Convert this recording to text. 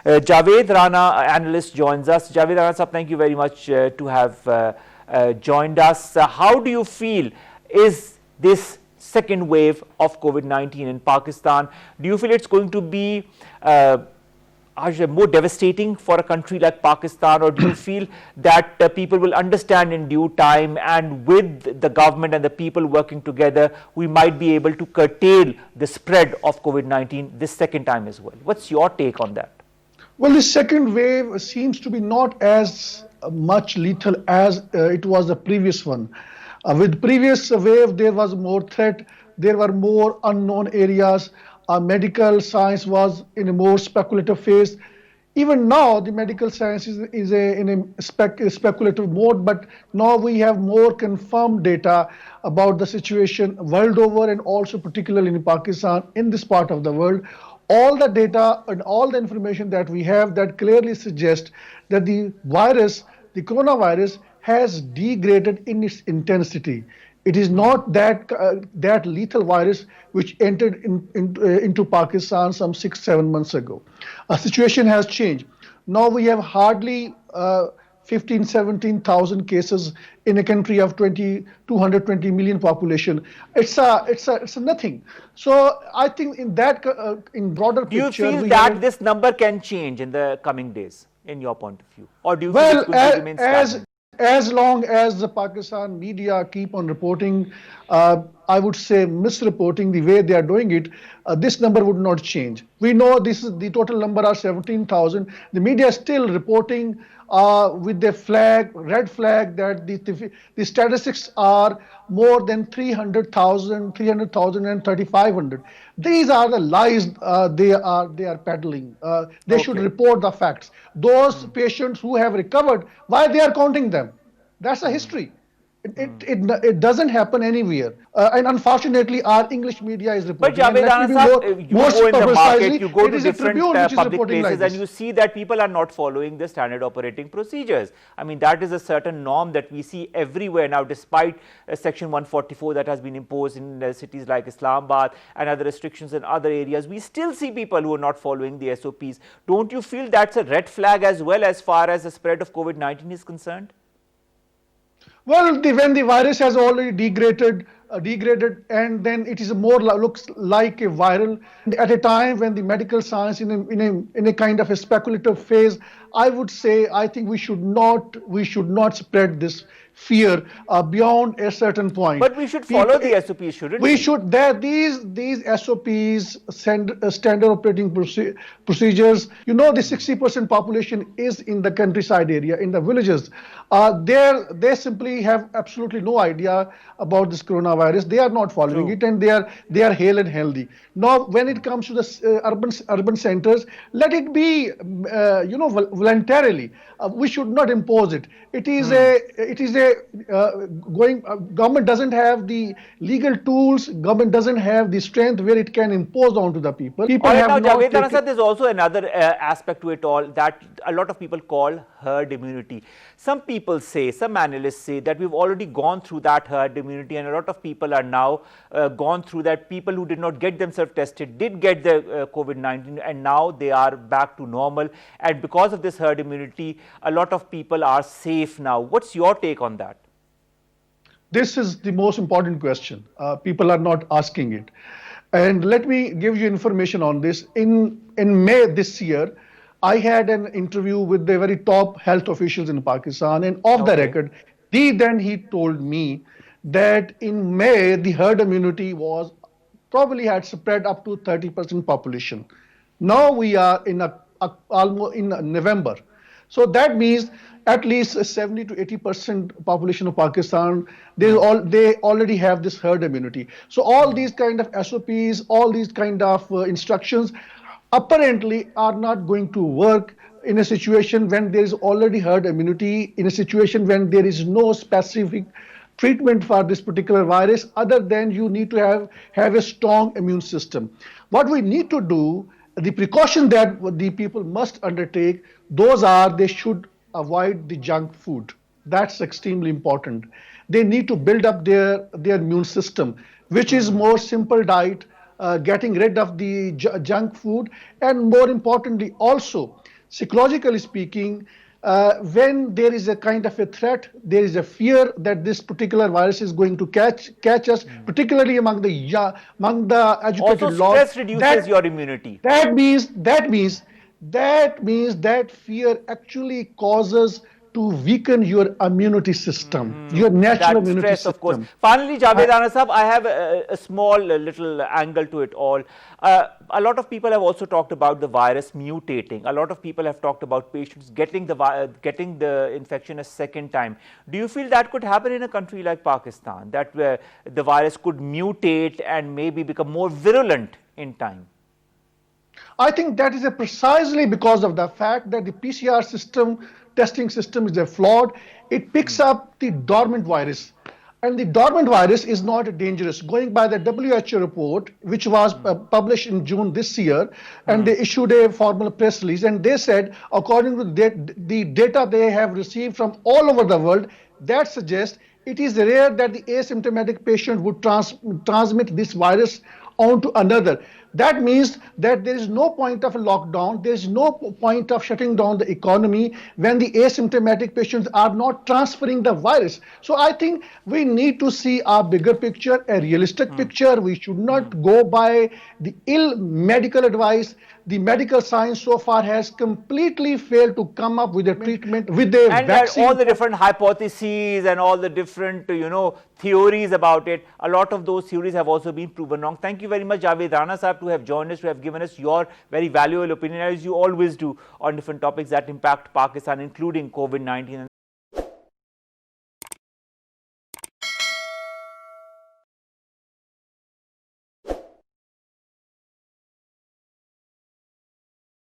Javed Rana, analyst, joins us. Javed Rana, sir, thank you very much to have joined us. How do you feel is this second wave of COVID-19 in Pakistan? Do you feel it's going to be more devastating for a country like Pakistan, or do you feel that people will understand in due time, and with the government and the people working together, we might be able to curtail the spread of COVID-19 this second time as well? What's your take on that? Well, the second wave seems to be not as much lethal as it was the previous one. With previous wave, there was more threat, there were more unknown areas. Medical science was in a more speculative phase. Even now, the medical science is in a speculative mode, but now we have more confirmed data about the situation world over, and also particularly in Pakistan, in this part of the world. All the data and all the information that we have that clearly suggests that the virus, the coronavirus, has degraded in its intensity. It is not that lethal virus which entered into Pakistan some 6-7 months ago. A situation has changed. Now we have hardly 15-17,000 cases in a country of 220 million population. It's a nothing. So I think in that in broader picture, do you feel that this number can change in the coming days, in your point of view, or do you feel it could remain stagnant? As long as the Pakistan media keep on reporting, I would say misreporting the way they are doing it, this number would not change. We know this is the total number are 17,000. The media is still reporting with the flag, red flag, that the statistics are more than 300,000 and 3,500. These are the lies they are peddling. They should report the facts. Those patients who have recovered, why they are counting them? That's a history. It doesn't happen anywhere, and unfortunately, our English media is reporting. But Javed Rana sir, you go in the market, you go to different public places, and you see that people are not following the standard operating procedures. I mean, that is a certain norm that we see everywhere now, despite Section 144 that has been imposed in cities like Islamabad and other restrictions in other areas. We still see people who are not following the SOPs. Don't you feel that's a red flag as well, as far as the spread of COVID-19 is concerned? Well, when the virus has already degraded, and then it is more looks like a viral. At a time when the medical science in a kind of a speculative phase, I would say I think we should not spread this fear beyond a certain point. But we should follow the SOPs, shouldn't we? We should. These SOPs, standard operating procedures. You know, the 60% population is in the countryside area, in the villages. They simply have absolutely no idea about this coronavirus. They are not following it, and they are hale and healthy. Now, when it comes to the urban centers, let it be voluntarily. We should not impose it. Government doesn't have the legal tools. Government doesn't have the strength where it can impose onto the people. Now, Javed Rana sir, there's also another aspect to it all that a lot of people call herd immunity. Some people say, some analysts say that we've already gone through that herd immunity, and a lot of people are now gone through that. People who did not get themselves tested did get the COVID-19, and now they are back to normal. And because of this herd immunity, a lot of people are safe now. What's your take on that? This is the most important question. People are not asking it. And let me give you information on this. In May this year, I had an interview with the very top health officials in Pakistan, and off the record, he told me that in May, the herd immunity probably had spread up to 30% population. Now we are almost in November. So that means at least 70 to 80% population of Pakistan, they already have this herd immunity. So all these kind of SOPs, all these kind of instructions apparently are not going to work in a situation when there is already herd immunity, in a situation when there is no specific treatment for this particular virus, other than you need to have a strong immune system. What we need to do, the precaution that the people must undertake, they should avoid the junk food. That's extremely important. They need to build up their immune system, which is more simple diet, getting rid of the junk food, and more importantly also, psychologically speaking, when there is a kind of a threat, there is a fear that this particular virus is going to catch us, particularly among the educated Also, lot. stress reduces your immunity. That fear actually causes to weaken your immunity system, your natural That immunity stress, of course. system. Finally, Javed Rana Sahab, I have a small little angle to it all. A lot of people have also talked about the virus mutating. A lot of people have talked about patients getting the infection a second time. Do you feel that could happen in a country like Pakistan, that the virus could mutate and maybe become more virulent in time? I think that is precisely because of the fact that the PCR system, testing system is flawed. It picks up the dormant virus. And the dormant virus is not dangerous. Going by the WHO report, which was published in June this year, and they issued a formal press release, and they said, according to the data they have received from all over the world, that suggests it is rare that the asymptomatic patient would transmit this virus onto another. That means that there is no point of a lockdown, there is no point of shutting down the economy when the asymptomatic patients are not transferring the virus. So I think we need to see a bigger picture, a realistic picture. We should not go by the ill medical advice. The medical science so far has completely failed to come up with a treatment, with a vaccine. And all the different hypotheses and all the different, theories about it, a lot of those theories have also been proven wrong. Thank you very much, Javed Rana Sahab, to have joined us, to have given us your very valuable opinion, as you always do, on different topics that impact Pakistan, including COVID-19.